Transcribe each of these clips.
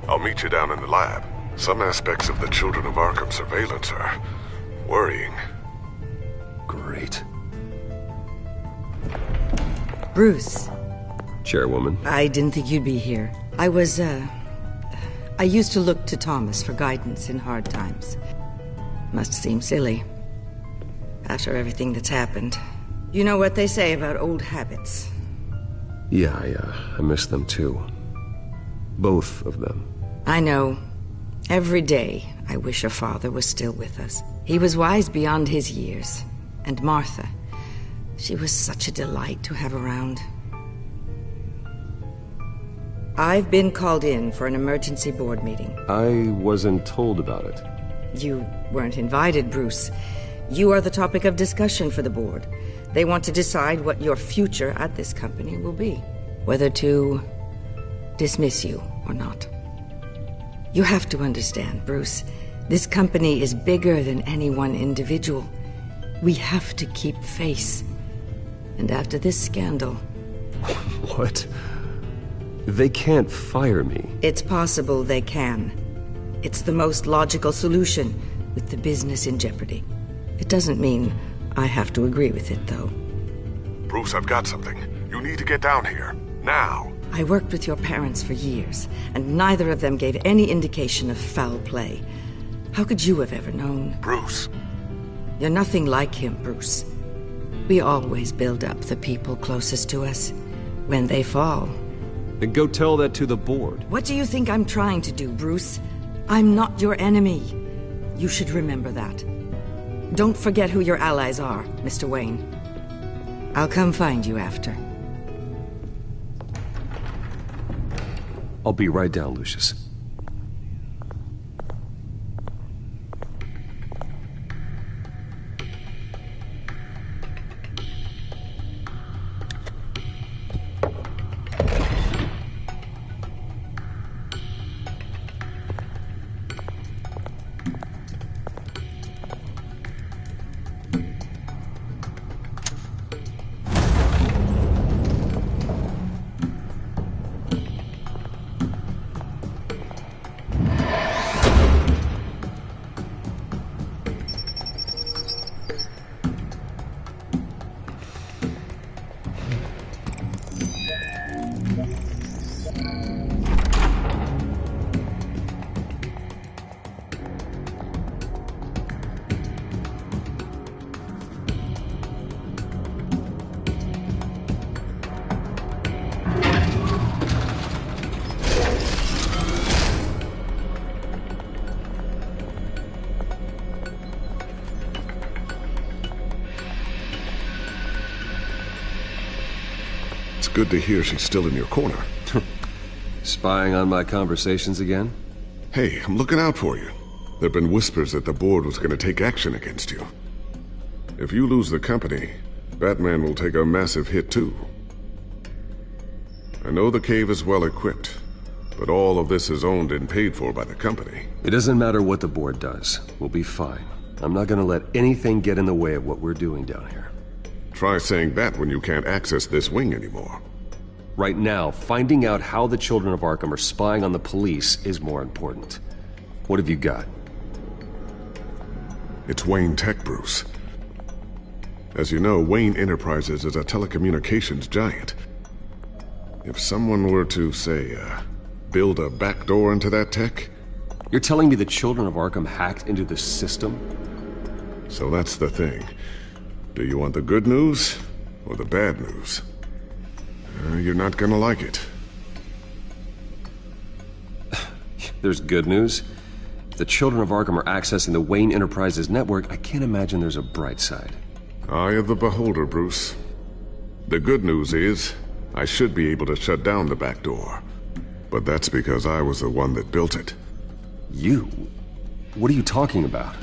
I'll meet you down in the lab. Some aspects of the Children of Arkham surveillance are worrying. Great. Bruce. Chairwoman. I didn't think you'd be here. I used to look to Thomas for guidance in hard times. Must seem silly. After everything that's happened. You know what they say about old habits. Yeah, I miss them too. Both of them. I know. Every day, I wish your father was still with us. He was wise beyond his years. And Martha, she was such a delight to have around. I've been called in for an emergency board meeting. I wasn't told about it. You weren't invited, Bruce. You are the topic of discussion for the board. They want to decide what your future at this company will be. Whether to dismiss you or not. You have to understand, Bruce. This company is bigger than any one individual. We have to keep face. And after this scandal... What? They can't fire me. It's possible they can. It's the most logical solution, with the business in jeopardy. It doesn't mean I have to agree with it, though. Bruce, I've got something. You need to get down here. Now. I worked with your parents for years, and neither of them gave any indication of foul play. How could you have ever known? Bruce. You're nothing like him, Bruce. We always build up the people closest to us. When they fall... Then go tell that to the board. What do you think I'm trying to do, Bruce? I'm not your enemy. You should remember that. Don't forget who your allies are, Mr. Wayne. I'll come find you after. I'll be right down, Lucius. Good to hear she's still in your corner. Spying on my conversations again? Hey, I'm looking out for you. There've been whispers that the board was going to take action against you. If you lose the company, Batman will take a massive hit too. I know the cave is well equipped, but all of this is owned and paid for by the company. It doesn't matter what the board does. We'll be fine. I'm not going to let anything get in the way of what we're doing down here. Try saying that when you can't access this wing anymore. Right now, finding out how the Children of Arkham are spying on the police is more important. What have you got? It's Wayne Tech, Bruce. As you know, Wayne Enterprises is a telecommunications giant. If someone were to, say, build a backdoor into that tech... You're telling me the Children of Arkham hacked into the system? So that's the thing. Do you want the good news or the bad news? You're not gonna like it. There's good news. If the Children of Arkham are accessing the Wayne Enterprises network, I can't imagine there's a bright side. Eye of the beholder, Bruce. The good news is, I should be able to shut down the back door. But that's because I was the one that built it. You? What are you talking about?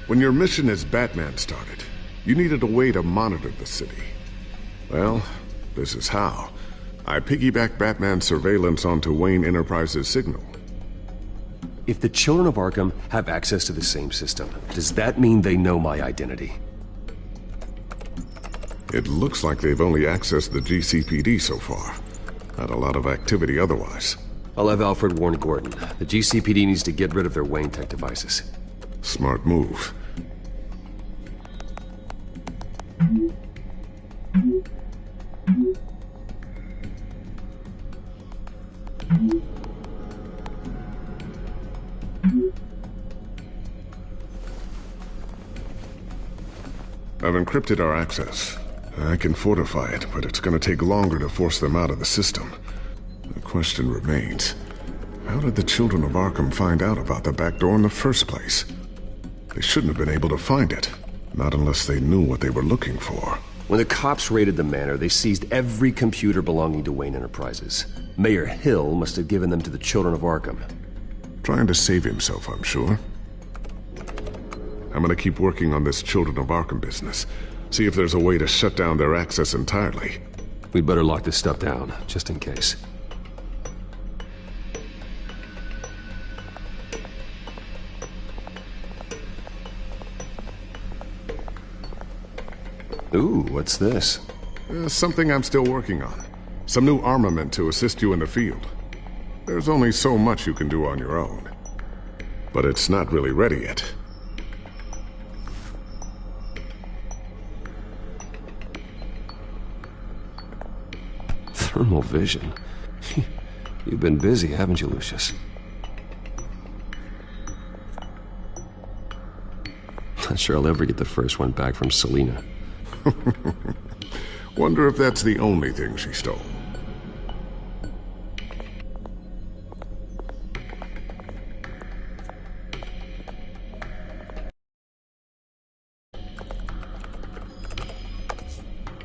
When your mission as Batman started, you needed a way to monitor the city. Well, this is how. I piggybacked Batman's surveillance onto Wayne Enterprises' signal. If the Children of Arkham have access to the same system, does that mean they know my identity? It looks like they've only accessed the GCPD so far. Not a lot of activity otherwise. I'll have Alfred warn Gordon. The GCPD needs to get rid of their Wayne Tech devices. Smart move. I've encrypted our access. I can fortify it, but it's going to take longer to force them out of the system. The question remains, how did the children of Arkham find out about the back door in the first place? They shouldn't have been able to find it, not unless they knew what they were looking for. When the cops raided the manor, they seized every computer belonging to Wayne Enterprises. Mayor Hill must have given them to the children of Arkham. Trying to save himself, I'm sure. I'm gonna keep working on this Children of Arkham business. See if there's a way to shut down their access entirely. We'd better lock this stuff down, just in case. Ooh, what's this? Something I'm still working on. Some new armament to assist you in the field. There's only so much you can do on your own. But it's not really ready yet. Thermal vision. You've been busy, haven't you, Lucius? Not sure I'll ever get the first one back from Selina. Wonder if that's the only thing she stole.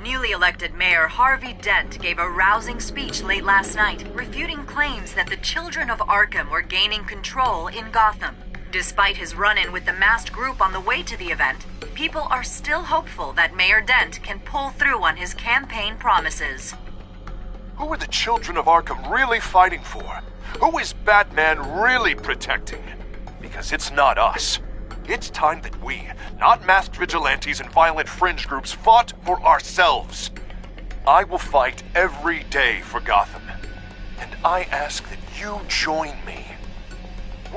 Newly elected Mayor Harvey Dent gave a rousing speech late last night, refuting claims that the children of Arkham were gaining control in Gotham. Despite his run-in with the masked group on the way to the event, people are still hopeful that Mayor Dent can pull through on his campaign promises. Who are the children of Arkham really fighting for? Who is Batman really protecting? Because it's not us. It's time that we, not masked vigilantes and violent fringe groups, fought for ourselves. I will fight every day for Gotham. And I ask that you join me.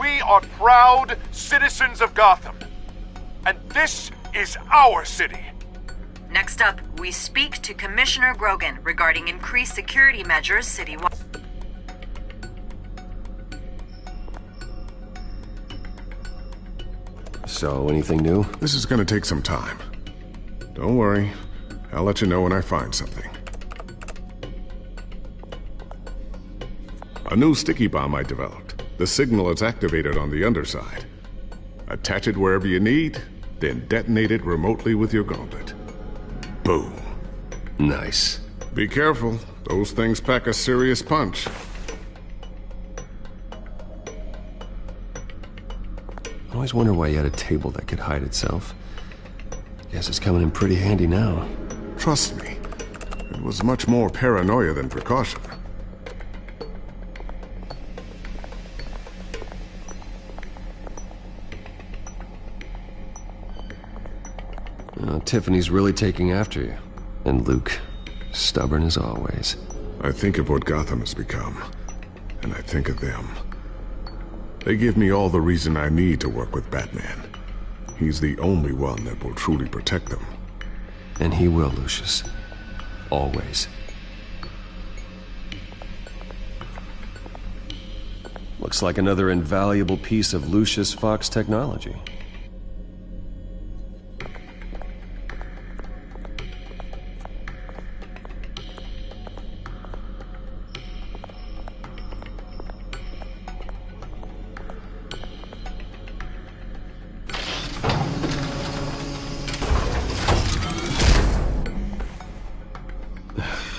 We are proud citizens of Gotham. And this is our city. Next up, we speak to Commissioner Grogan regarding increased security measures citywide. So, anything new? This is gonna take some time. Don't worry. I'll let you know when I find something. A new sticky bomb I developed. The signal is activated on the underside. Attach it wherever you need, then detonate it remotely with your gauntlet. Boom. Nice. Be careful. Those things pack a serious punch. I always wonder why you had a table that could hide itself. Guess it's coming in pretty handy now. Trust me, it was much more paranoia than precaution. Tiffany's really taking after you. And Luke, stubborn as always. I think of what Gotham has become, and I think of them. They give me all the reason I need to work with Batman. He's the only one that will truly protect them. And he will, Lucius. Always. Looks like another invaluable piece of Lucius Fox technology.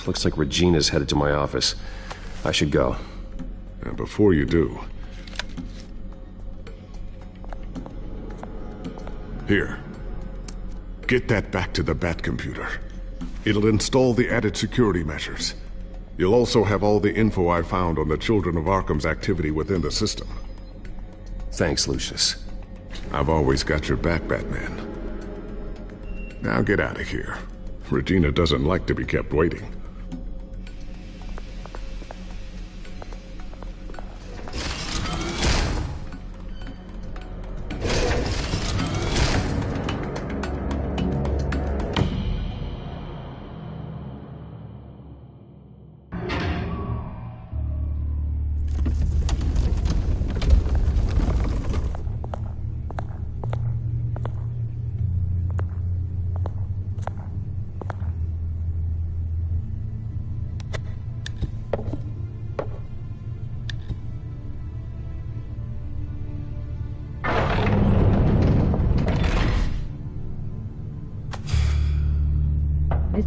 Looks like Regina's headed to my office. I should go. And before you do... Here. Get that back to the Bat computer. It'll install the added security measures. You'll also have all the info I found on the Children of Arkham's activity within the system. Thanks, Lucius. I've always got your back, Batman. Now get out of here. Regina doesn't like to be kept waiting.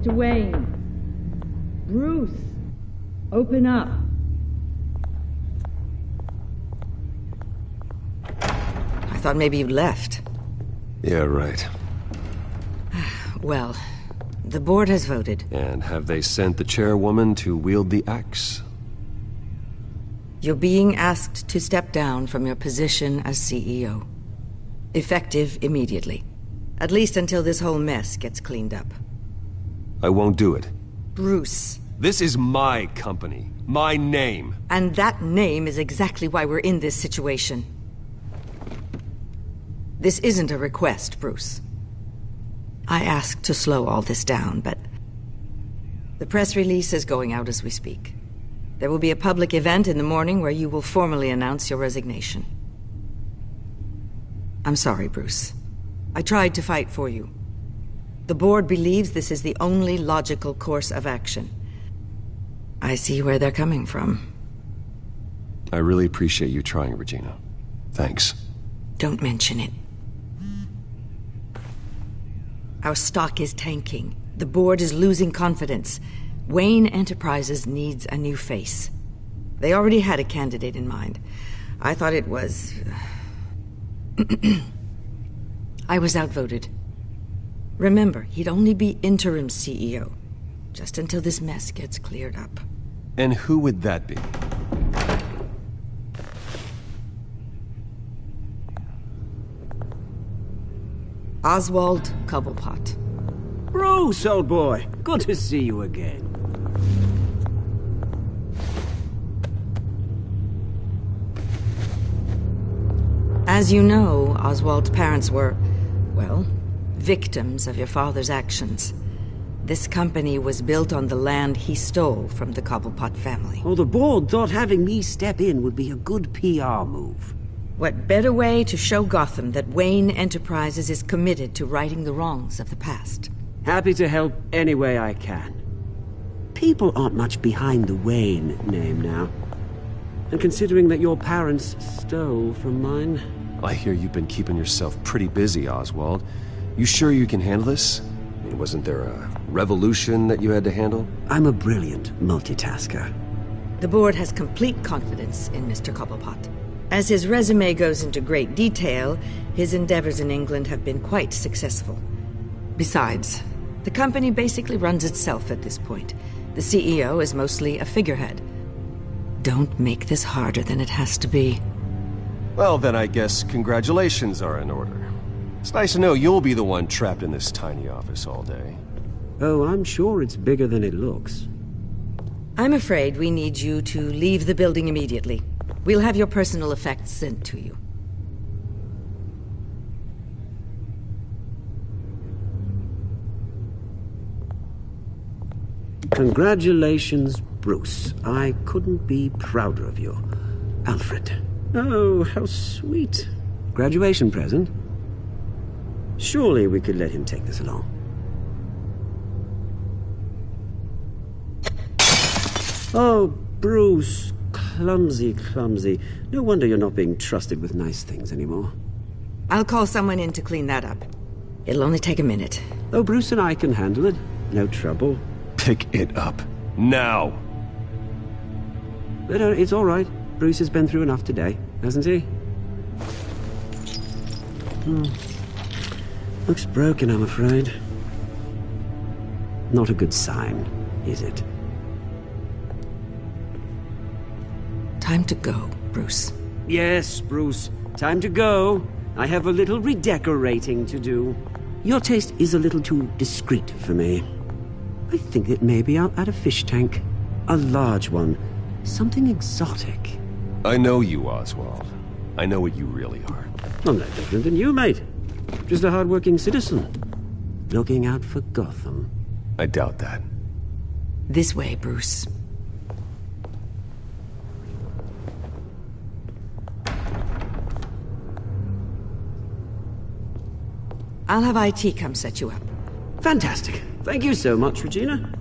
Mr. Wayne. Bruce, open up. I thought maybe you'd left. Yeah, right. Well, the board has voted. And have they sent the chairwoman to wield the axe? You're being asked to step down from your position as CEO. Effective immediately. At least until this whole mess gets cleaned up. I won't do it. Bruce. This is my company. My name. And that name is exactly why we're in this situation. This isn't a request, Bruce. I asked to slow all this down, but the press release is going out as we speak. There will be a public event in the morning where you will formally announce your resignation. I'm sorry, Bruce. I tried to fight for you. The board believes this is the only logical course of action. I see where they're coming from. I really appreciate you trying, Regina. Thanks. Don't mention it. Our stock is tanking. The board is losing confidence. Wayne Enterprises needs a new face. They already had a candidate in mind. I thought it was... I was outvoted. Remember, he'd only be interim CEO, just until this mess gets cleared up. And who would that be? Oswald Cobblepot. Bruce, old boy. Good to see you again. As you know, Oswald's parents were, well, victims of your father's actions. This company was built on the land he stole from the Cobblepot family. Well, the board thought having me step in would be a good PR move. What better way to show Gotham that Wayne Enterprises is committed to righting the wrongs of the past? Happy to help any way I can. People aren't much behind the Wayne name now. And considering that your parents stole from mine... I hear you've been keeping yourself pretty busy, Oswald. You sure you can handle this? I mean, wasn't there a revolution that you had to handle? I'm a brilliant multitasker. The board has complete confidence in Mr. Cobblepot. As his resume goes into great detail, his endeavors in England have been quite successful. Besides, the company basically runs itself at this point. The CEO is mostly a figurehead. Don't make this harder than it has to be. Well, then I guess congratulations are in order. It's nice to know you'll be the one trapped in this tiny office all day. Oh, I'm sure it's bigger than it looks. I'm afraid we need you to leave the building immediately. We'll have your personal effects sent to you. Congratulations, Bruce. I couldn't be prouder of you. Alfred. Oh, how sweet. Graduation present? Surely we could let him take this along. Oh, Bruce. Clumsy, clumsy. No wonder you're not being trusted with nice things anymore. I'll call someone in to clean that up. It'll only take a minute. Oh, Bruce and I can handle it. No trouble. Pick it up. Now! But it's all right. Bruce has been through enough today, hasn't he? Looks broken, I'm afraid. Not a good sign, is it? Time to go, Bruce. Yes, Bruce. Time to go. I have a little redecorating to do. Your taste is a little too discreet for me. I think that maybe I'll add a fish tank. A large one. Something exotic. I know you, Oswald. I know what you really are. I'm no different than you, mate. Just a hard-working citizen. Looking out for Gotham. I doubt that. This way, Bruce. I'll have IT come set you up. Fantastic. Thank you so much, Regina.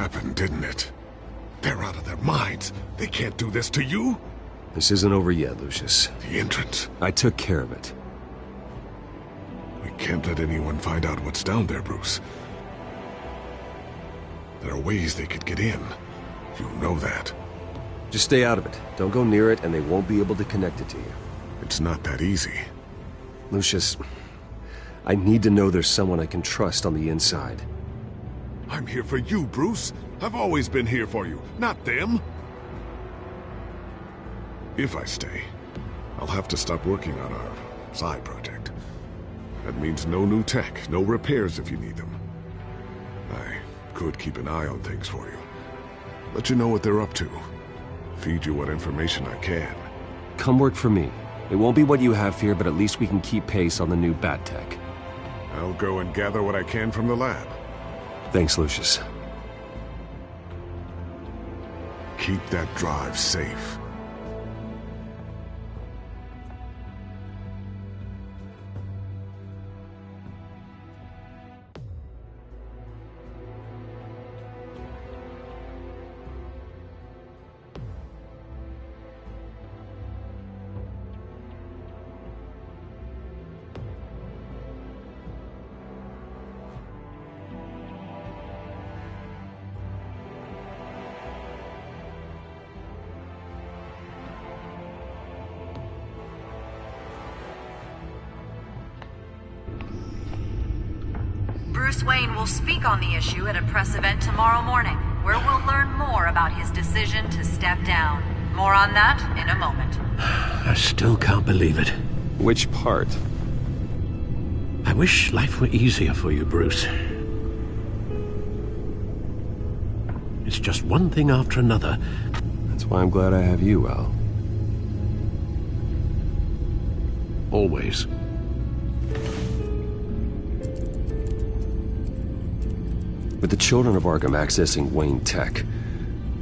happened, didn't it? They're out of their minds. They can't do this to you. This isn't over yet, Lucius. The entrance. I took care of it. We can't let anyone find out what's down there, Bruce. There are ways they could get in. You know that. Just stay out of it. Don't go near it, and they won't be able to connect it to you. It's not that easy. Lucius, I need to know there's someone I can trust on the inside. I'm here for you, Bruce. I've always been here for you, not them. If I stay, I'll have to stop working on our side project. That means no new tech, no repairs if you need them. I could keep an eye on things for you. Let you know what they're up to. Feed you what information I can. Come work for me. It won't be what you have here, but at least we can keep pace on the new bat tech. I'll go and gather what I can from the lab. Thanks, Lucius. Keep that drive safe. Bruce Wayne will speak on the issue at a press event tomorrow morning, where we'll learn more about his decision to step down. More on that in a moment. I still can't believe it. Which part? I wish life were easier for you, Bruce. It's just one thing after another. That's why I'm glad I have you, Al. Always. With the children of Arkham accessing Wayne Tech,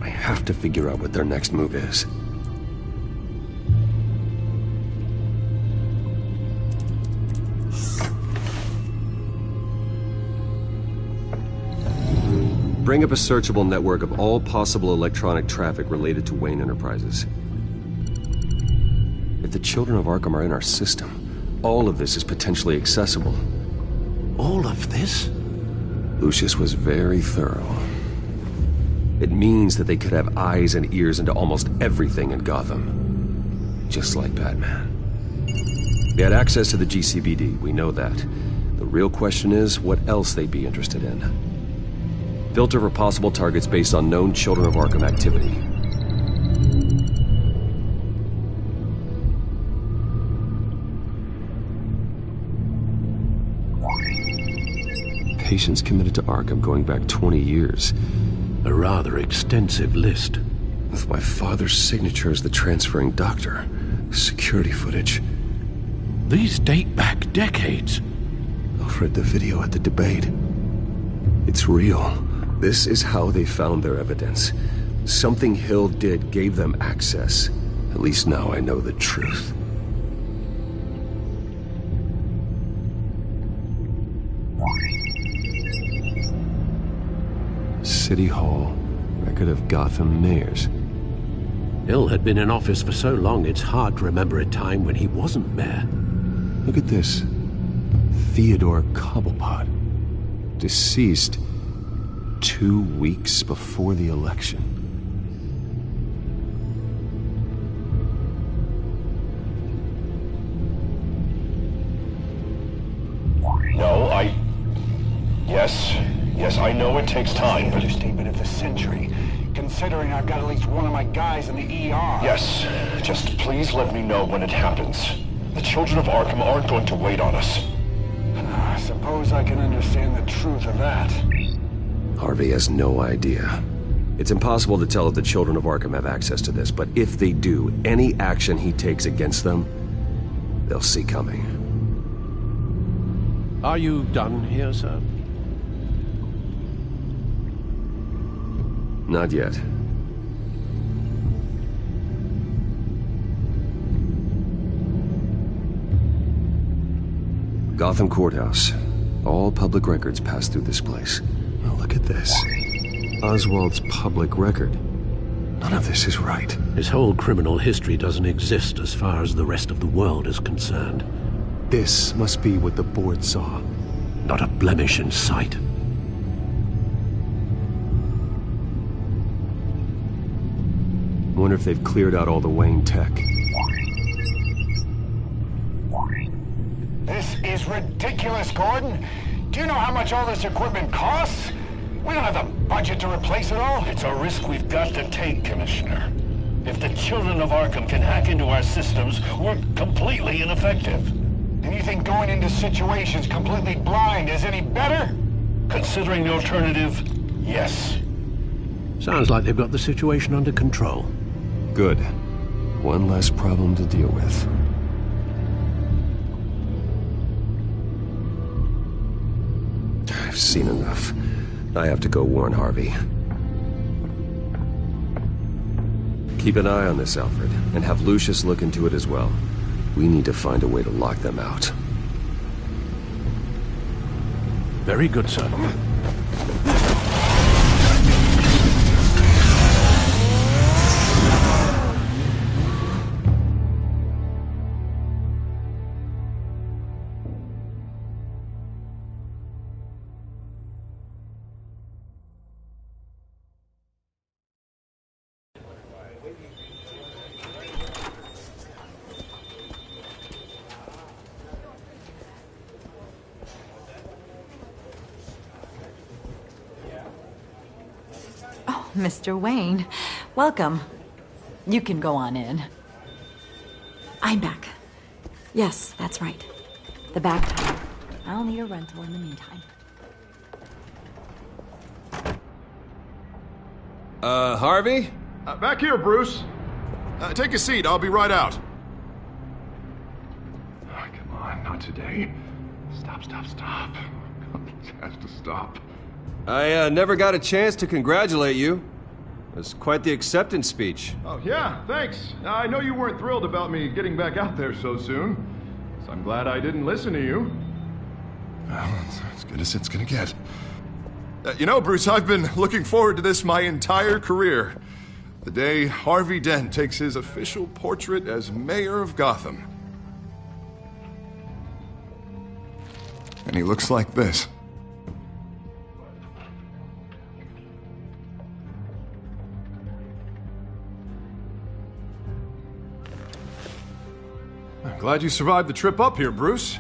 I have to figure out what their next move is. Bring up a searchable network of all possible electronic traffic related to Wayne Enterprises. If the children of Arkham are in our system, all of this is potentially accessible. All of this? Lucius was very thorough. It means that they could have eyes and ears into almost everything in Gotham. Just like Batman. They had access to the GCPD, we know that. The real question is, what else they'd be interested in. Filter for possible targets based on known Children of Arkham activity. Patients committed to Arkham going back 20 years. A rather extensive list. With my father's signature as the transferring doctor. Security footage. These date back decades. I've read the video at the debate. It's real. This is how they found their evidence. Something Hill did gave them access. At least now I know the truth. City Hall. Record of Gotham mayors. Hill had been in office for so long it's hard to remember a time when he wasn't mayor. Look at this. Theodore Cobblepot. Deceased 2 weeks before the election. No, Yes, I know it takes time, but... Understatement of the century, considering I've got at least one of my guys in the ER. Yes, just please let me know when it happens. The children of Arkham aren't going to wait on us. I suppose I can understand the truth of that. Harvey has no idea. It's impossible to tell if the children of Arkham have access to this, but if they do, any action he takes against them, they'll see coming. Are you done here, sir? Not yet. Gotham Courthouse. All public records pass through this place. Now look at this. Oswald's public record. None of this is right. His whole criminal history doesn't exist as far as the rest of the world is concerned. This must be what the board saw. Not a blemish in sight. Wonder if they've cleared out all the Wayne tech. This is ridiculous, Gordon. Do you know how much all this equipment costs? We don't have the budget to replace it all. It's a risk we've got to take, Commissioner. If the children of Arkham can hack into our systems, we're completely ineffective. And you think going into situations completely blind is any better? Considering the alternative, yes. Sounds like they've got the situation under control. Good. One less problem to deal with. I've seen enough. I have to go warn Harvey. Keep an eye on this, Alfred, and have Lucius look into it as well. We need to find a way to lock them out. Very good, sir. Mr. Wayne, welcome. You can go on in. I'm back. Yes, that's right. The back tire. I'll need a rental in the meantime. Harvey? Back here, Bruce. Take a seat. I'll be right out. Oh, come on, not today. Stop. It has to stop. I never got a chance to congratulate you. It was quite the acceptance speech. Oh, yeah, thanks. I know you weren't thrilled about me getting back out there so soon, so I'm glad I didn't listen to you. Well, it's as good as it's gonna get. You know, Bruce, I've been looking forward to this my entire career. The day Harvey Dent takes his official portrait as mayor of Gotham. And he looks like this. I'm glad you survived the trip up here, Bruce.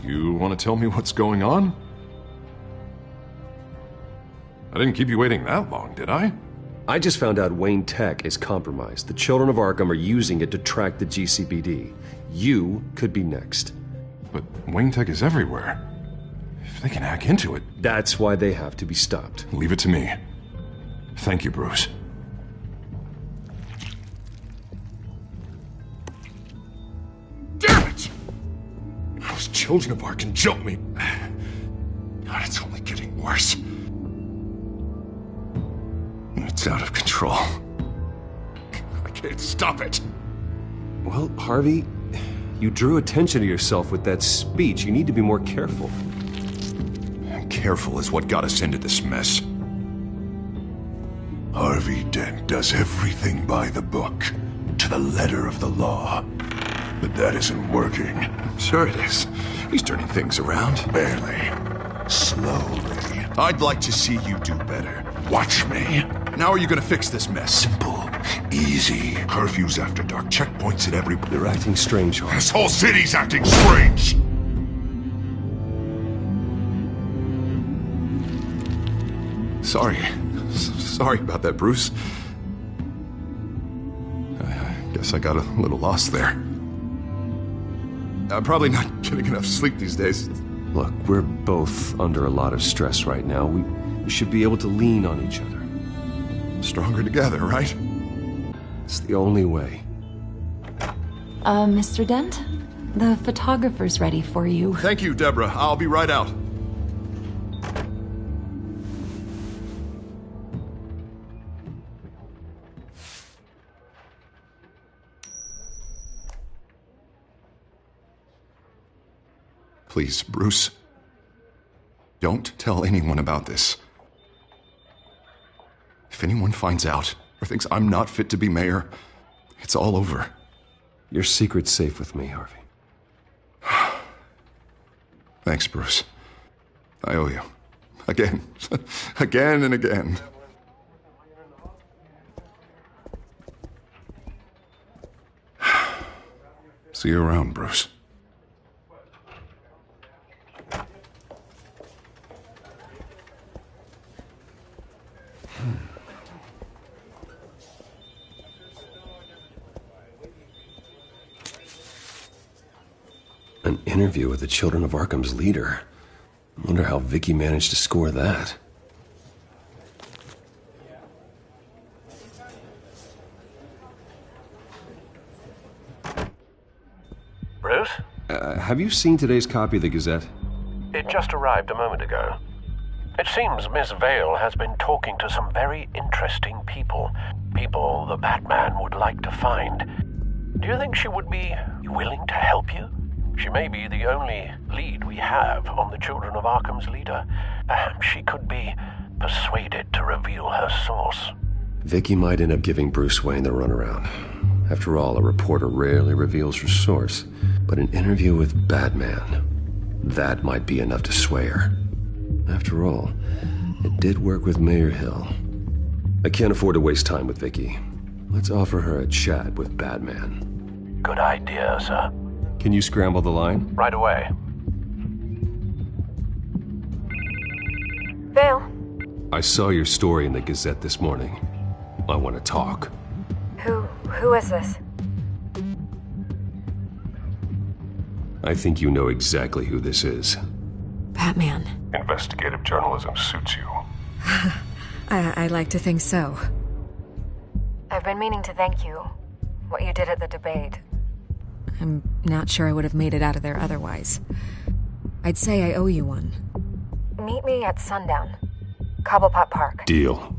You want to tell me what's going on? I didn't keep you waiting that long, did I? I just found out Wayne Tech is compromised. The children of Arkham are using it to track the GCPD. You could be next. But Wayne Tech is everywhere. If they can hack into it... That's why they have to be stopped. Leave it to me. Thank you, Bruce. Damn it! Those children of Arkham jumped me. God, it's only getting worse. It's out of control. I can't stop it. Well, Harvey, you drew attention to yourself with that speech. You need to be more careful. Careful is what got us into this mess. Harvey Dent does everything by the book, to the letter of the law. But that isn't working. Sure it is. He's turning things around. Barely. Slowly. I'd like to see you do better. Watch me. Now are you gonna fix this mess? Simple. Easy. Curfews after dark. Checkpoints at every... They're acting strange, Harvey. This whole city's acting strange! Sorry about that, Bruce. I guess I got a little lost there. I'm probably not getting enough sleep these days. Look, we're both under a lot of stress right now. We should be able to lean on each other. Stronger together, right? It's the only way. Mr. Dent? The photographer's ready for you. Thank you, Deborah. I'll be right out. Please, Bruce. Don't tell anyone about this. If anyone finds out or thinks I'm not fit to be mayor, it's all over. Your secret's safe with me, Harvey. Thanks, Bruce. I owe you. Again. Again and again. See you around, Bruce. An interview with the Children of Arkham's leader. I wonder how Vicky managed to score that. Bruce? Have you seen today's copy of the Gazette? It just arrived a moment ago. It seems Miss Vale has been talking to some very interesting people. People the Batman would like to find. Do you think she would be willing to help you? She may be the only lead we have on the Children of Arkham's leader. Perhaps she could be persuaded to reveal her source. Vicky might end up giving Bruce Wayne the runaround. After all, a reporter rarely reveals her source. But an interview with Batman, that might be enough to sway her. After all, it did work with Mayor Hill. I can't afford to waste time with Vicky. Let's offer her a chat with Batman. Good idea, sir. Can you scramble the line? Right away. Vale. I saw your story in the Gazette this morning. I want to talk. Who is this? I think you know exactly who this is. Batman. Investigative journalism suits you. I like to think so. I've been meaning to thank you. What you did at the debate. I'm not sure I would have made it out of there otherwise. I'd say I owe you one. Meet me at sundown. Cobblepot Park. Deal.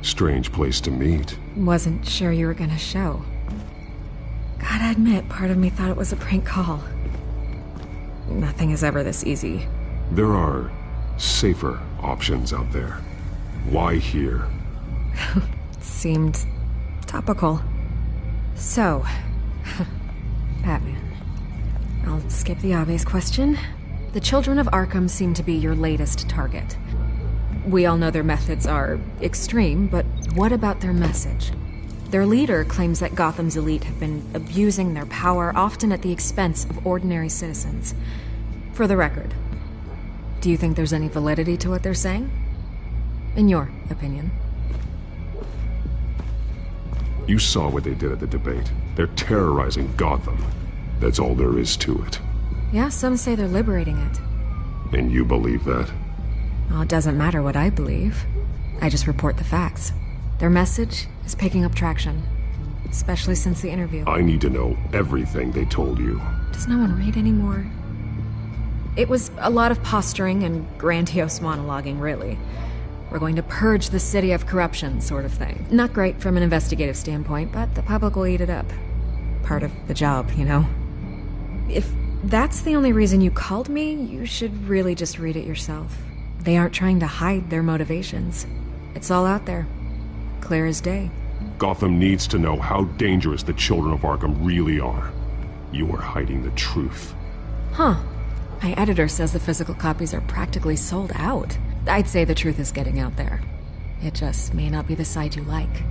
Strange place to meet. Wasn't sure you were gonna show. Gotta admit, part of me thought it was a prank call. Nothing is ever this easy. There are safer options out there. Why here? Seemed topical. So, Batman. I'll skip the obvious question. The Children of Arkham seem to be your latest target. We all know their methods are extreme, but what about their message? Their leader claims that Gotham's elite have been abusing their power, often at the expense of ordinary citizens. For the record, do you think there's any validity to what they're saying? In your opinion? You saw what they did at the debate. They're terrorizing Gotham. That's all there is to it. Yeah, some say they're liberating it. And you believe that? Well, it doesn't matter what I believe. I just report the facts. Their message is picking up traction, especially since the interview. I need to know everything they told you. Does no one read anymore? It was a lot of posturing and grandiose monologuing, really. We're going to purge the city of corruption, sort of thing. Not great from an investigative standpoint, but the public will eat it up. Part of the job, you know? If that's the only reason you called me, you should really just read it yourself. They aren't trying to hide their motivations. It's all out there. Clear as day. Gotham needs to know how dangerous the Children of Arkham really are. You are hiding the truth. Huh. My editor says the physical copies are practically sold out. I'd say the truth is getting out there. It just may not be the side you like.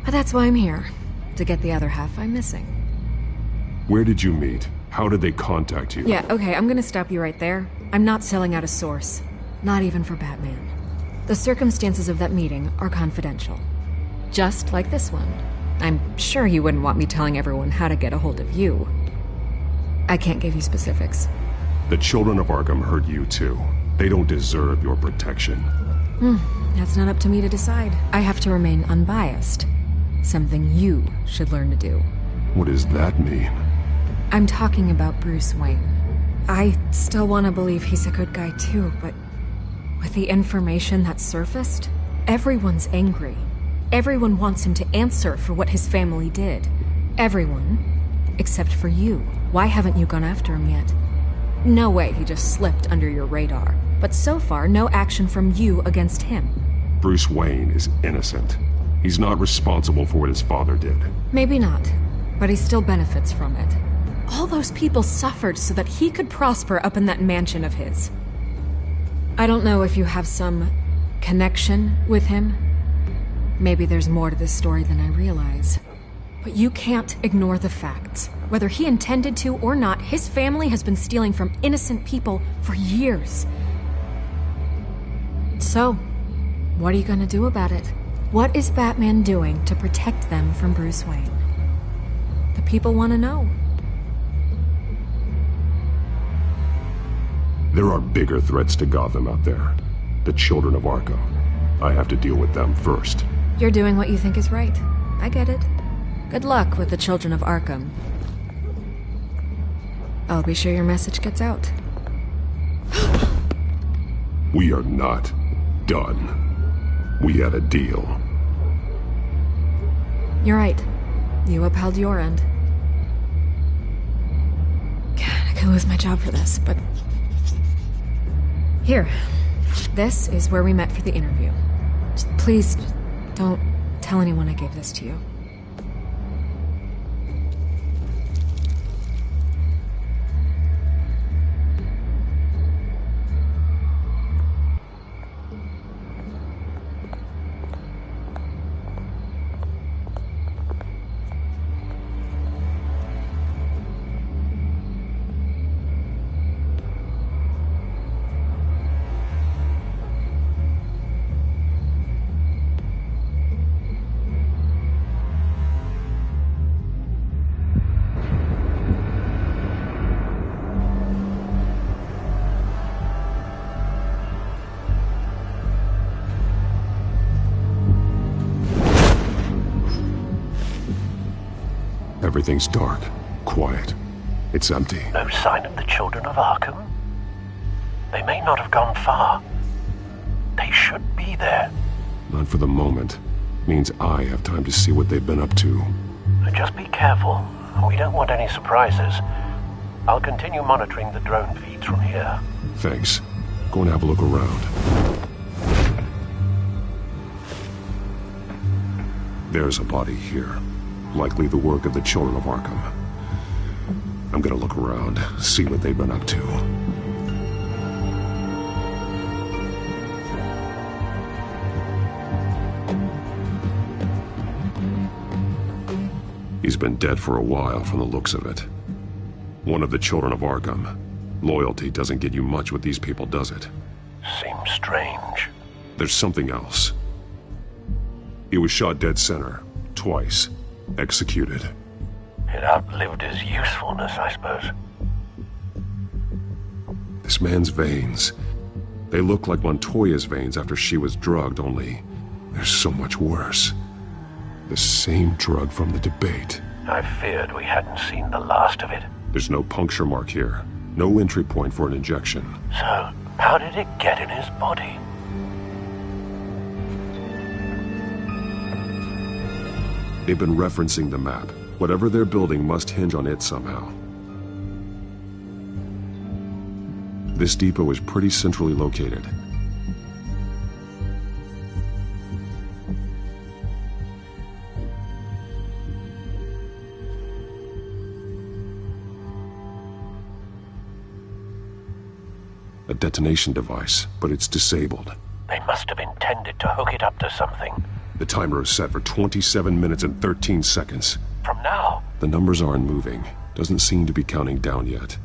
But that's why I'm here. To get the other half I'm missing. Where did you meet? How did they contact you? Yeah, okay, I'm gonna stop you right there. I'm not selling out a source. Not even for Batman. The circumstances of that meeting are confidential. Just like this one. I'm sure you wouldn't want me telling everyone how to get a hold of you. I can't give you specifics. The Children of Arkham heard you too. They don't deserve your protection. That's not up to me to decide. I have to remain unbiased. Something you should learn to do. What does that mean? I'm talking about Bruce Wayne. I still want to believe he's a good guy too, but with the information that surfaced, everyone's angry. Everyone wants him to answer for what his family did. Everyone, except for you. Why haven't you gone after him yet? No way he just slipped under your radar. But so far, no action from you against him. Bruce Wayne is innocent. He's not responsible for what his father did. Maybe not, but he still benefits from it. All those people suffered so that he could prosper up in that mansion of his. I don't know if you have some connection with him. Maybe there's more to this story than I realize. But you can't ignore the facts. Whether he intended to or not, his family has been stealing from innocent people for years. So, what are you gonna do about it? What is Batman doing to protect them from Bruce Wayne? The people want to know. There are bigger threats to Gotham out there. The children of Arkham. I have to deal with them first. You're doing what you think is right. I get it. Good luck with the children of Arkham. I'll be sure your message gets out. We are not done. We had a deal. You're right. You upheld your end. God, I could lose my job for this, but... Here. This is where we met for the interview. Just please, don't tell anyone I gave this to you. Everything's dark, quiet. It's empty. No sign of the children of Arkham? They may not have gone far. They should be there. Not for the moment. Means I have time to see what they've been up to. Just be careful. We don't want any surprises. I'll continue monitoring the drone feeds from here. Thanks. Go and have a look around. There's a body here. Likely the work of the children of Arkham. I'm gonna look around, see what they've been up to. He's been dead for a while from the looks of it. One of the children of Arkham. Loyalty doesn't get you much with these people, does it? Seems strange. There's something else. He was shot dead center, twice. Executed. It outlived his usefulness, I suppose. This man's veins. They look like Montoya's veins after she was drugged, only they're so much worse. The same drug from the debate. I feared we hadn't seen the last of it. There's no puncture mark here. No entry point for an injection. So, how did it get in his body? They've been referencing the map. Whatever they're building must hinge on it somehow. This depot is pretty centrally located. A detonation device, but it's disabled. They must have intended to hook it up to something. The timer is set for 27 minutes and 13 seconds. From now? The numbers aren't moving. Doesn't seem to be counting down yet.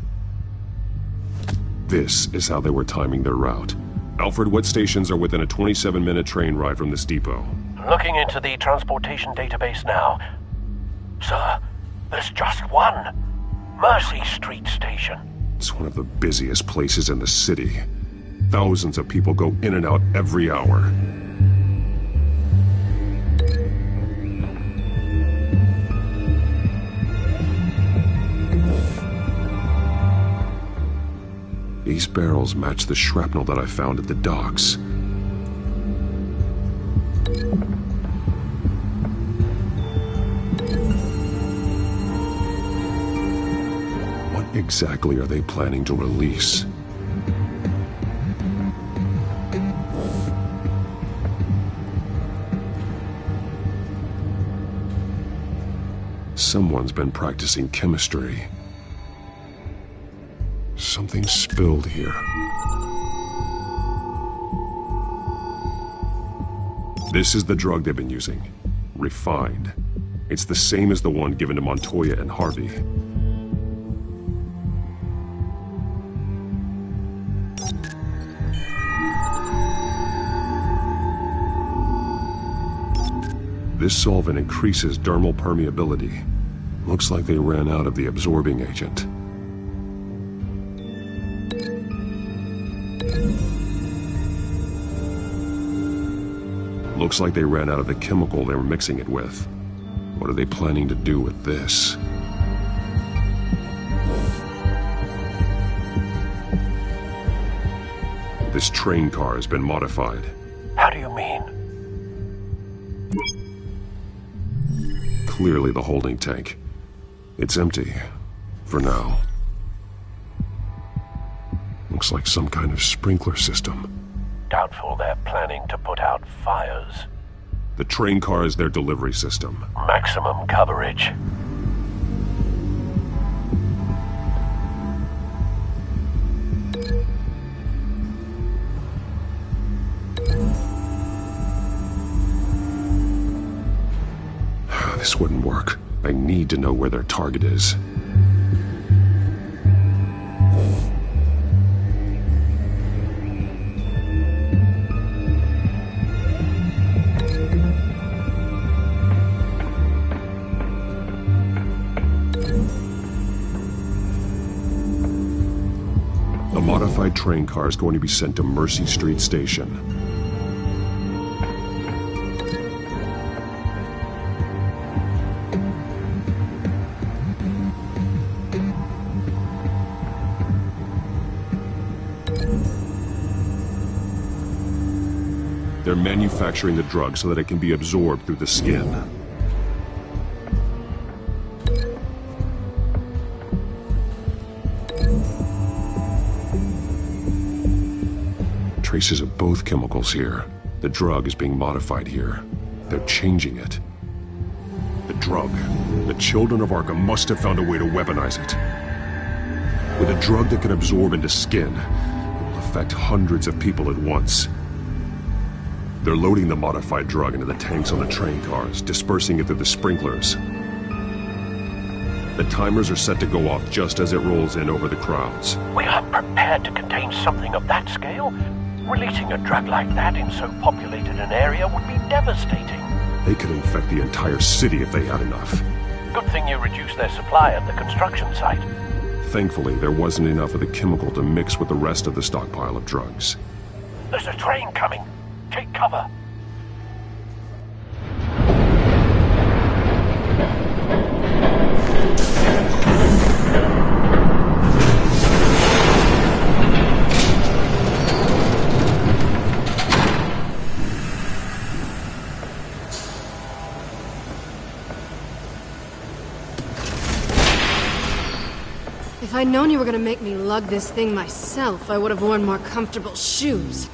This is how they were timing their route. Alfred, what stations are within a 27-minute train ride from this depot? Looking into the transportation database now. Sir, there's just one. Mercy Street Station. It's one of the busiest places in the city. Thousands of people go in and out every hour. These barrels match the shrapnel that I found at the docks. What exactly are they planning to release? Someone's been practicing chemistry. Something spilled here. This is the drug they've been using. Refined. It's the same as the one given to Montoya and Harvey. This solvent increases dermal permeability. Looks like they ran out of the absorbing agent. Looks like they ran out of the chemical they were mixing it with. What are they planning to do with this? This train car has been modified. How do you mean? Clearly the holding tank. It's empty. For now. Looks like some kind of sprinkler system. Doubtful they're planning to put out fires. The train car is their delivery system. Maximum coverage. This wouldn't work. I need to know where their target is. A modified train car is going to be sent to Mercy Street Station. They're manufacturing the drug so that it can be absorbed through the skin. Traces of both chemicals here. The drug is being modified here. They're changing it. The drug. The children of Arkham must have found a way to weaponize it. With a drug that can absorb into skin, it will affect hundreds of people at once. They're loading the modified drug into the tanks on the train cars, dispersing it through the sprinklers. The timers are set to go off just as it rolls in over the crowds. We aren't prepared to contain something of that scale. Releasing a drug like that in so populated an area would be devastating. They could infect the entire city if they had enough. Good thing you reduced their supply at the construction site. Thankfully, there wasn't enough of the chemical to mix with the rest of the stockpile of drugs. There's a train coming. Take cover. If I'd known you were gonna make me lug this thing myself, I would have worn more comfortable shoes.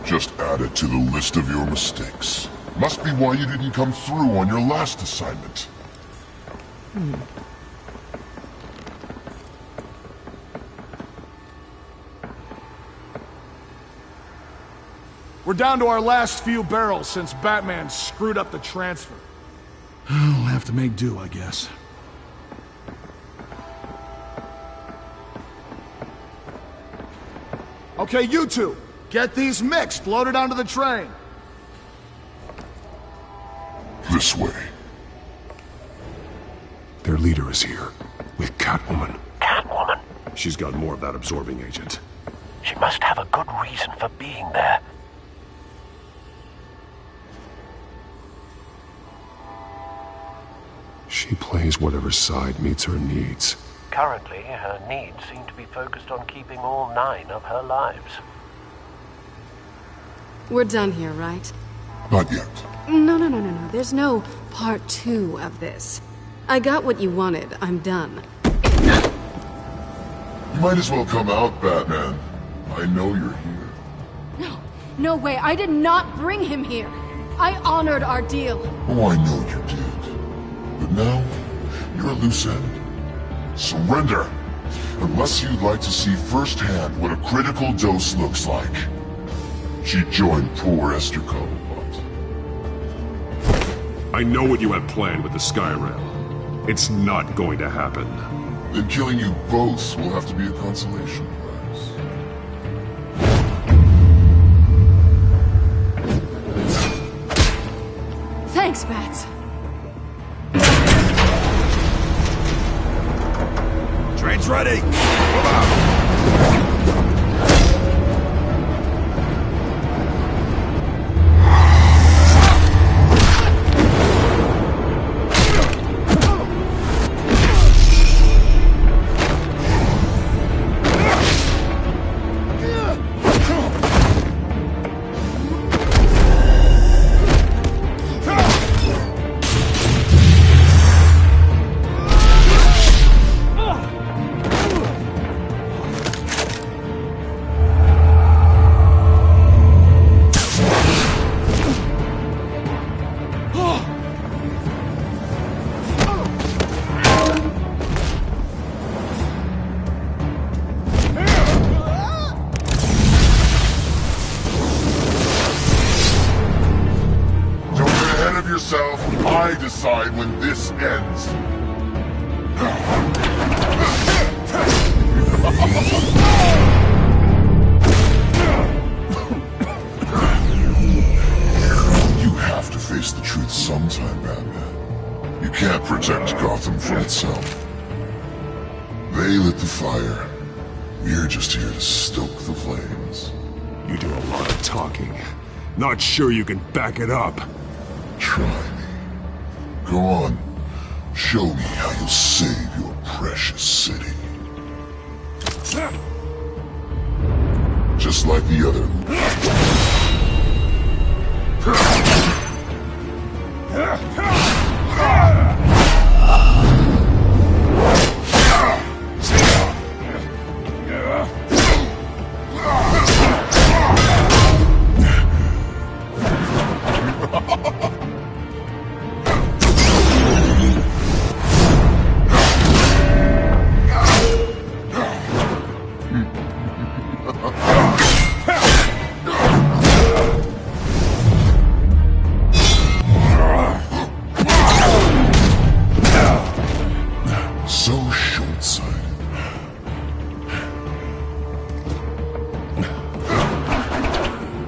Just add it to the list of your mistakes. Must be why you didn't come through on your last assignment. We're down to our last few barrels since Batman screwed up the transfer. We'll have to make do, I guess. Okay, you two, get these mixed, loaded onto the train. This way. Their leader is here, with Catwoman. Catwoman? She's got more of that absorbing agent. She must have a good reason for being there. She plays whatever side meets her needs. Currently, her needs seem to be focused on keeping all 9 of her lives. We're done here, right? Not yet. No. There's no part 2 of this. I got what you wanted. I'm done. You might as well come out, Batman. I know you're here. No way. I did not bring him here. I honored our deal. Oh, I know you did. But now, you're a loose end. Surrender! Unless you'd like to see firsthand what a critical dose looks like. She joined poor Esther Cobblepot. I know what you had planned with the Skyrail. It's not going to happen. Then killing you both will have to be a consolation prize. Thanks, Bats. Train's ready! Move out! I decide when this ends. You have to face the truth sometime, Batman. You can't protect Gotham from itself. They lit the fire. We're just here to stoke the flames. You do a lot of talking. Not sure you can back it up. Try me. Go on. Show me how you'll save your precious city. Just like the other. So short-sighted.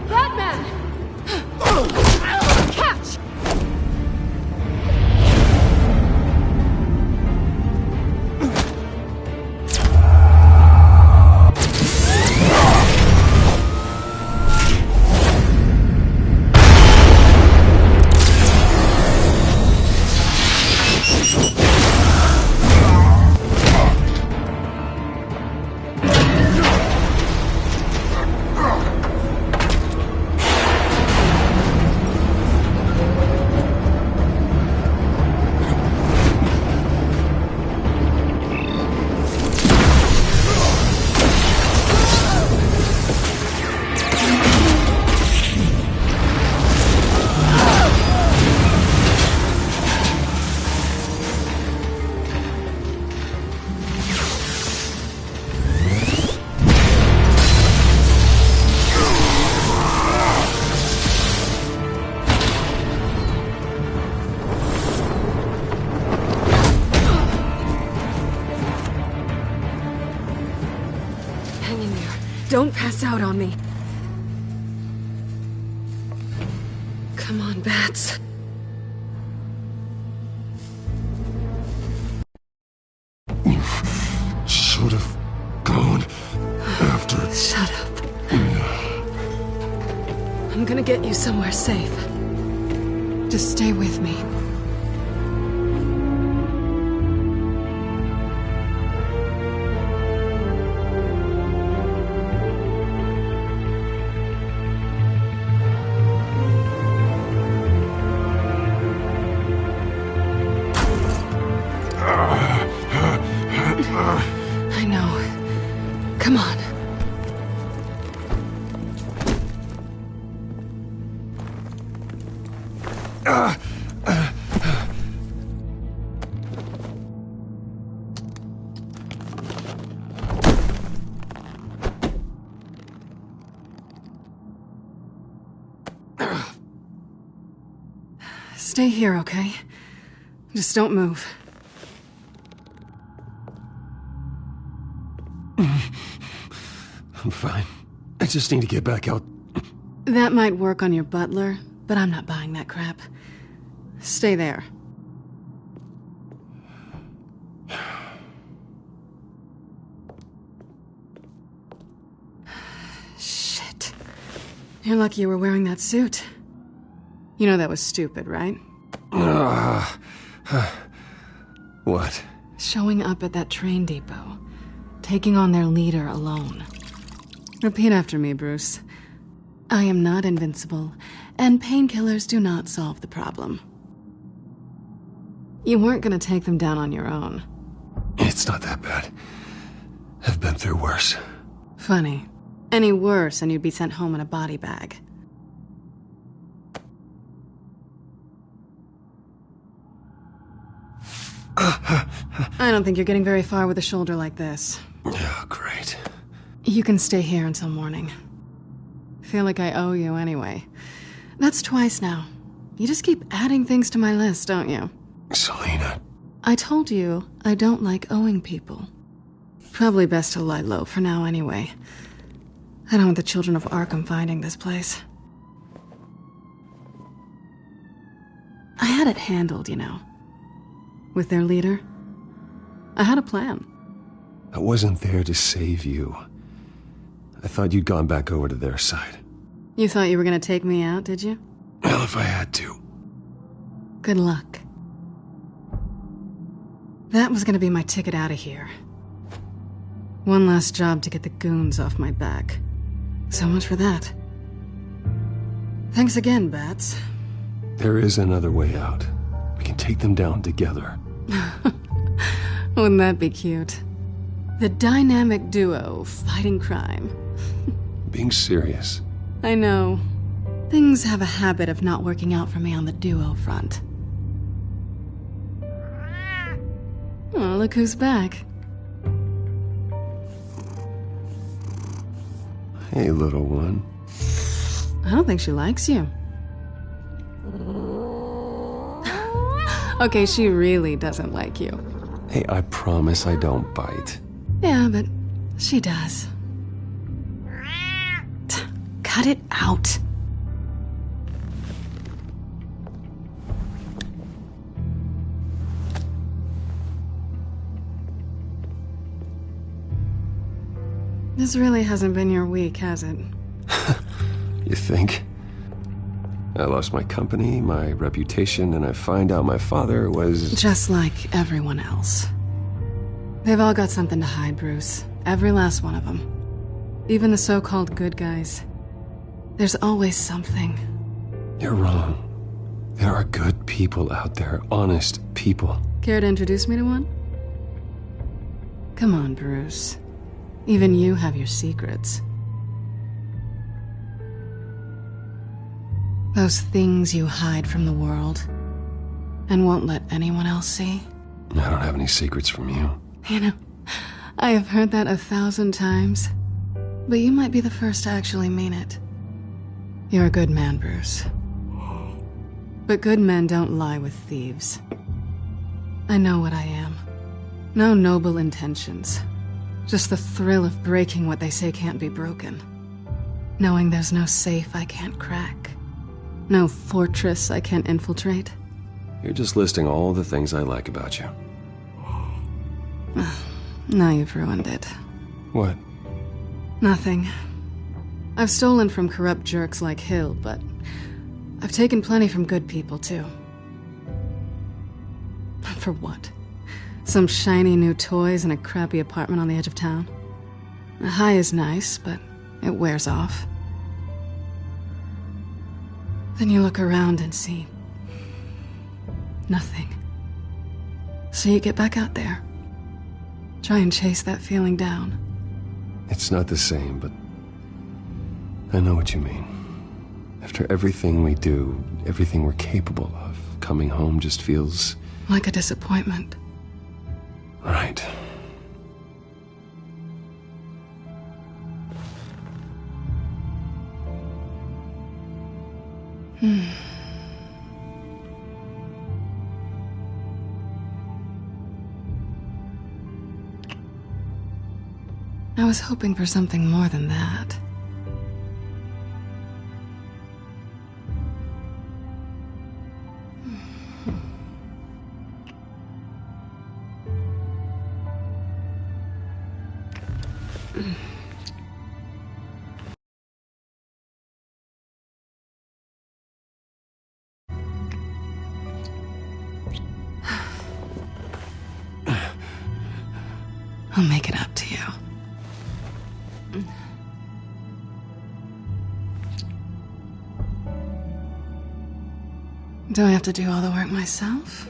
Batman! Catch! Hang in there. Don't pass out on me. Come on, Bats. Should have gone after. Shut up. I'm gonna get you somewhere safe. Just stay with me. I know. Come on. Stay here, okay? Just don't move. I'm fine. I just need to get back out. That might work on your butler, but I'm not buying that crap. Stay there. Shit. You're lucky you were wearing that suit. You know that was stupid, right? What? Showing up at that train depot. Taking on their leader alone. Repeat after me, Bruce. I am not invincible, and painkillers do not solve the problem. You weren't gonna take them down on your own. It's not that bad. I've been through worse. Funny. Any worse and you'd be sent home in a body bag. I don't think you're getting very far with a shoulder like this. Oh, great. You can stay here until morning. Feel like I owe you anyway. That's twice now. You just keep adding things to my list, don't you? Selina. I told you I don't like owing people. Probably best to lie low for now anyway. I don't want the children of Arkham finding this place. I had it handled, you know. With their leader. I had a plan. I wasn't there to save you. I thought you'd gone back over to their side. You thought you were gonna take me out, did you? Well, if I had to. Good luck. That was gonna be my ticket out of here. One last job to get the goons off my back. So much for that. Thanks again, Bats. There is another way out. We can take them down together. Wouldn't that be cute? The dynamic duo fighting crime. Being serious. I know. Things have a habit of not working out for me on the duo front. Oh, look who's back. Hey, little one. I don't think she likes you. Okay, she really doesn't like you. Hey, I promise I don't bite. Yeah, but she does. Cut it out. This really hasn't been your week, has it? You think? I lost my company, my reputation, and I find out my father was... Just like everyone else. They've all got something to hide, Bruce. Every last one of them. Even the so-called good guys. There's always something. You're wrong. There are good people out there, honest people. Care to introduce me to one? Come on, Bruce. Even you have your secrets. Those things you hide from the world and won't let anyone else see. I don't have any secrets from you. You know, I have heard that 1,000 times, but you might be the first to actually mean it. You're a good man, Bruce. But good men don't lie with thieves. I know what I am. No noble intentions. Just the thrill of breaking what they say can't be broken. Knowing there's no safe I can't crack. No fortress I can't infiltrate. You're just listing all the things I like about you. Now you've ruined it. What? Nothing. I've stolen from corrupt jerks like Hill, but I've taken plenty from good people, too. For what? Some shiny new toys and a crappy apartment on the edge of town? The high is nice, but it wears off. Then you look around and see nothing. So you get back out there. Try and chase that feeling down. It's not the same, but I know what you mean. After everything we do, everything we're capable of, coming home just feels... like a disappointment. Right. I was hoping for something more than that. I'll make it up to you. Do I have to do all the work myself?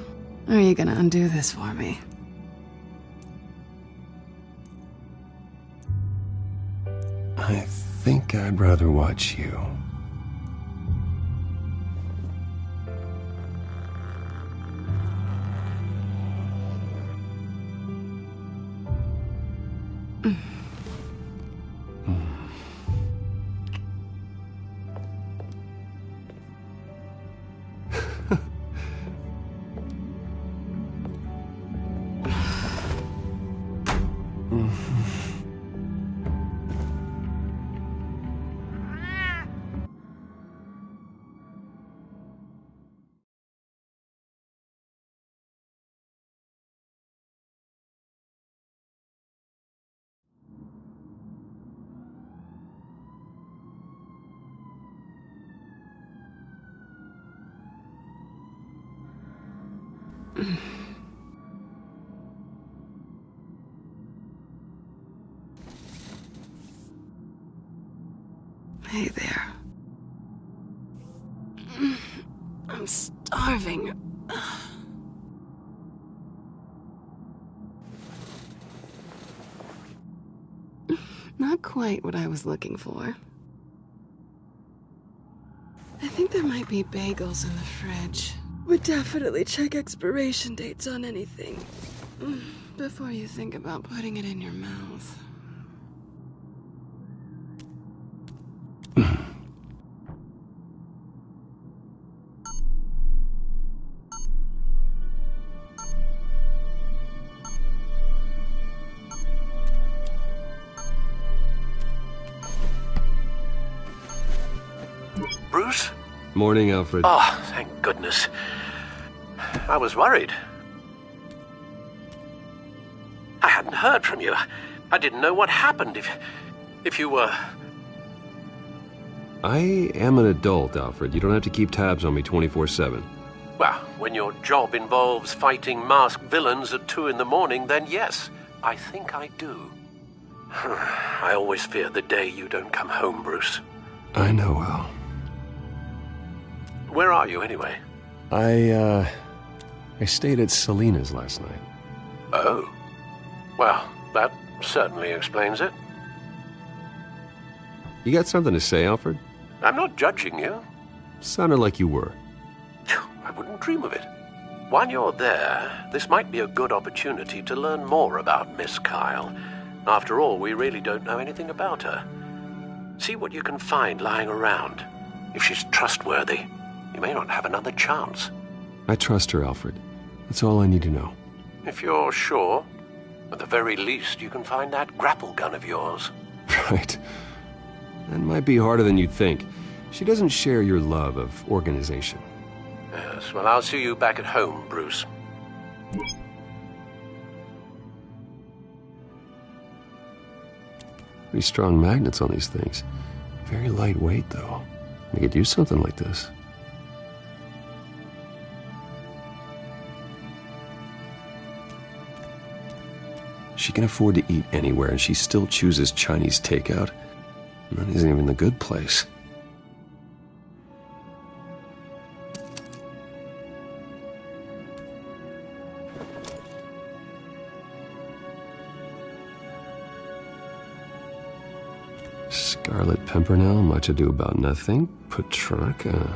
Or are you gonna undo this for me? I think I'd rather watch you. Hey there. I'm starving. Not quite what I was looking for. I think there might be bagels in the fridge. Would definitely check expiration dates on anything before you think about putting it in your mouth. Bruce? Morning, Alfred. Oh, thank goodness. I was worried. I hadn't heard from you. I didn't know what happened if you were... I am an adult, Alfred. You don't have to keep tabs on me 24/7. Well, when your job involves fighting masked villains at 2 in the morning, then yes, I think I do. I always fear the day you don't come home, Bruce. I know, Al. Where are you, anyway? I stayed at Selena's last night. Oh. Well, that certainly explains it. You got something to say, Alfred? I'm not judging you. Sounded like you were. I wouldn't dream of it. While you're there, this might be a good opportunity to learn more about Miss Kyle. After all, we really don't know anything about her. See what you can find lying around. If she's trustworthy, you may not have another chance. I trust her, Alfred. That's all I need to know. If you're sure, at the very least, you can find that grapple gun of yours. Right. That might be harder than you'd think. She doesn't share your love of organization. Yes, well, I'll see you back at home, Bruce. Pretty strong magnets on these things. Very lightweight, though. We could use something like this. She can afford to eat anywhere, and she still chooses Chinese takeout. That isn't even the good place. Scarlet Pimpernel, Much Ado About Nothing, Petrarca.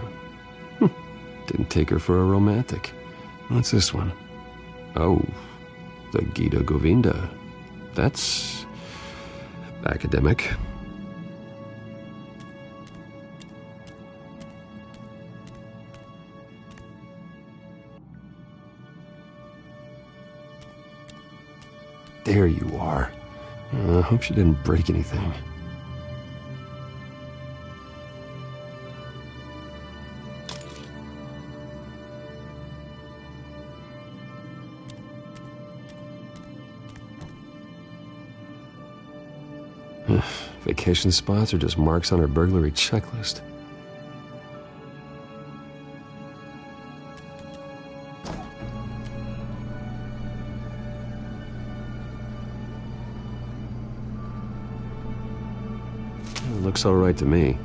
Didn't take her for a romantic. What's this one? Oh, the Gita Govinda. That's academic. There you are. I hope she didn't break anything. Vacation spots are just marks on her burglary checklist. Looks all right to me.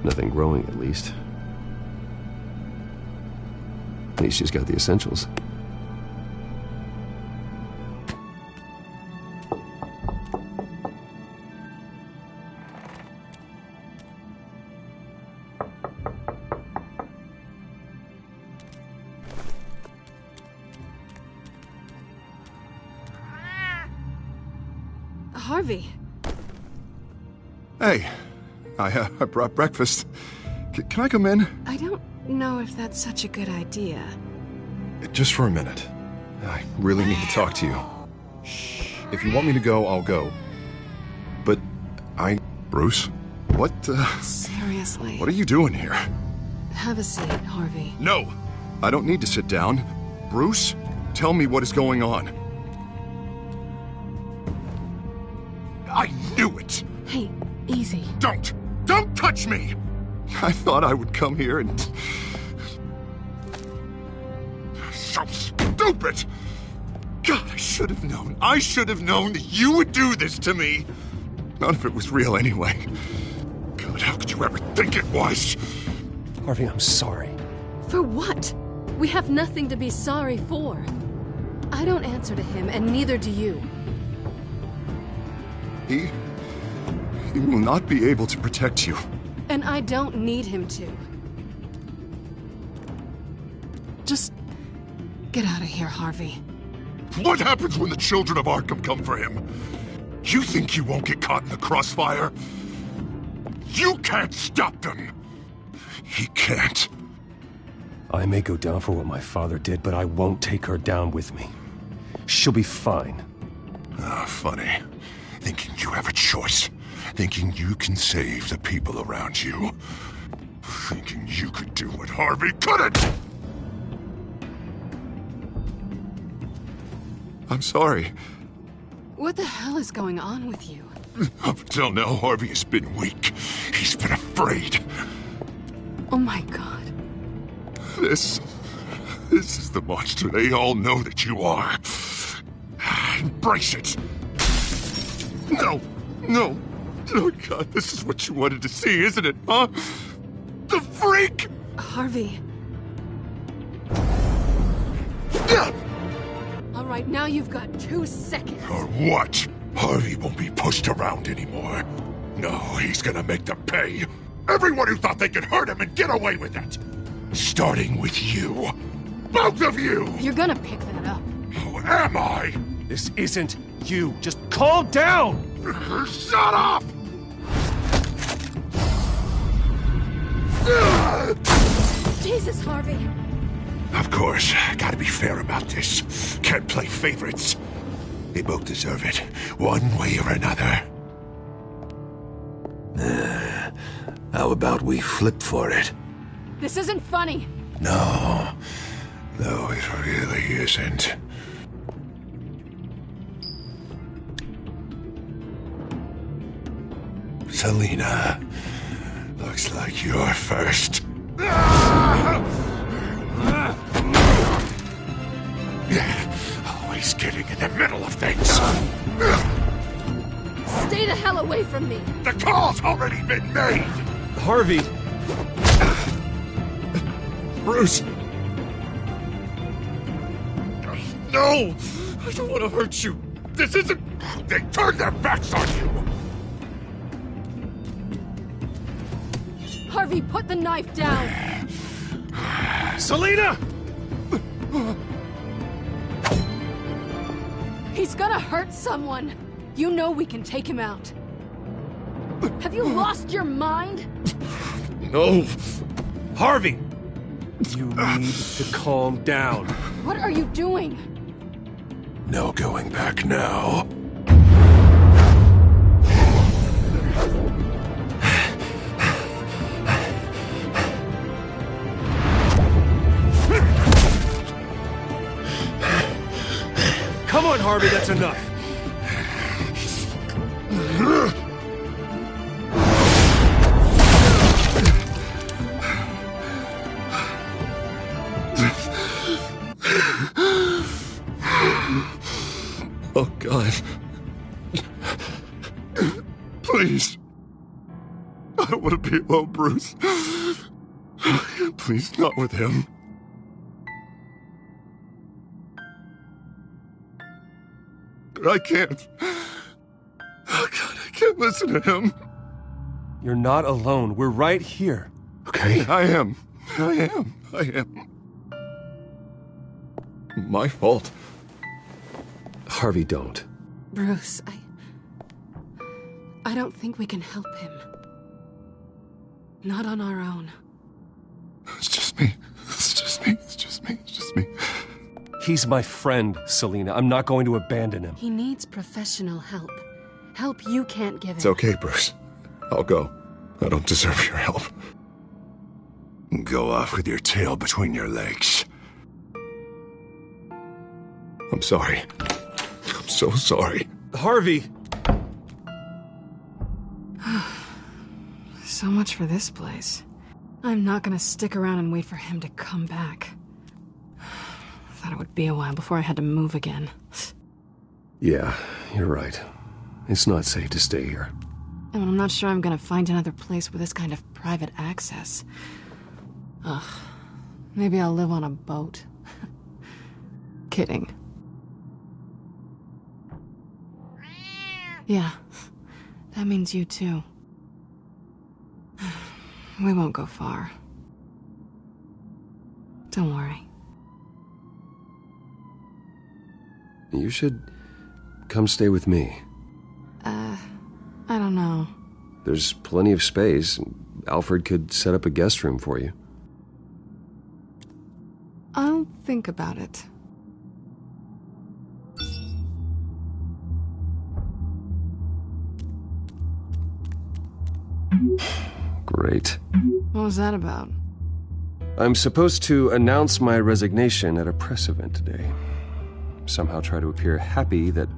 Nothing growing, at least. At least she's got the essentials. Harvey. Hey, I brought breakfast. Can I come in? I don't know if that's such a good idea. Just for a minute. I really need to talk to you. If you want me to go, I'll go. But Bruce? What, Seriously. What are you doing here? Have a seat, Harvey. No! I don't need to sit down. Bruce, tell me what is going on. I knew it! Hey, easy. Don't touch me! I thought I would come here and... So stupid! God, I should have known. I should have known that you would do this to me. None of it was real anyway. God, how could you ever think it was? Harvey, I'm sorry. For what? We have nothing to be sorry for. I don't answer to him, and neither do you. He will not be able to protect you. And I don't need him to. Just get out of here, Harvey. What happens when the children of Arkham come for him? You think you won't get caught in the crossfire? You can't stop them! He can't. I may go down for what my father did, but I won't take her down with me. She'll be fine. Ah, funny. Thinking you have a choice. Thinking you can save the people around you. Thinking you could do what Harvey couldn't! I'm sorry. What the hell is going on with you? Up until now, Harvey has been weak. He's been afraid. Oh my God. This is the monster they all know that you are. Embrace it. No. Oh God, this is what you wanted to see, isn't it, huh? The freak! Harvey. All right, now you've got 2 seconds. Or what? Harvey won't be pushed around anymore. No, he's gonna make them pay. Everyone who thought they could hurt him and get away with it. Starting with you. Both of you! You're gonna pick that up. Who am I? This isn't you. Just calm down! Shut up! Jesus, Harvey. Of course, gotta be fair about this. Can't play favorites. They both deserve it, one way or another. How about we flip for it? This isn't funny. No, it really isn't. Selina, looks like you're first. Always getting in the middle of things. Stay the hell away from me. The call's already been made. Harvey. Bruce. No, I don't want to hurt you. This isn't... They turned their backs on you. Harvey, put the knife down! Selina! He's gonna hurt someone! You know we can take him out. Have you lost your mind? No! Harvey! You need to calm down. What are you doing? No going back now. Come on, Harvey, that's enough. Oh, God. Please. I don't want to be alone, Bruce. Please, not with him. But I can't. Oh, God, I can't listen to him. You're not alone. We're right here. Okay? I am. My fault. Harvey, don't. Bruce, I don't think we can help him. Not on our own. It's just me. He's my friend, Selina. I'm not going to abandon him. He needs professional help. Help you can't give him. It's okay, Bruce. I'll go. I don't deserve your help. Go off with your tail between your legs. I'm sorry. I'm so sorry. Harvey! So much for this place. I'm not gonna stick around and wait for him to come back. Thought it would be a while before I had to move again. Yeah, you're right. It's not safe to stay here. And I'm not sure I'm gonna find another place with this kind of private access. Ugh. Maybe I'll live on a boat. Kidding. Yeah. That means you too. We won't go far. Don't worry. You should come stay with me. I don't know. There's plenty of space. Alfred could set up a guest room for you. I'll think about it. Great. What was that about? I'm supposed to announce my resignation at a press event today. Somehow try to appear happy that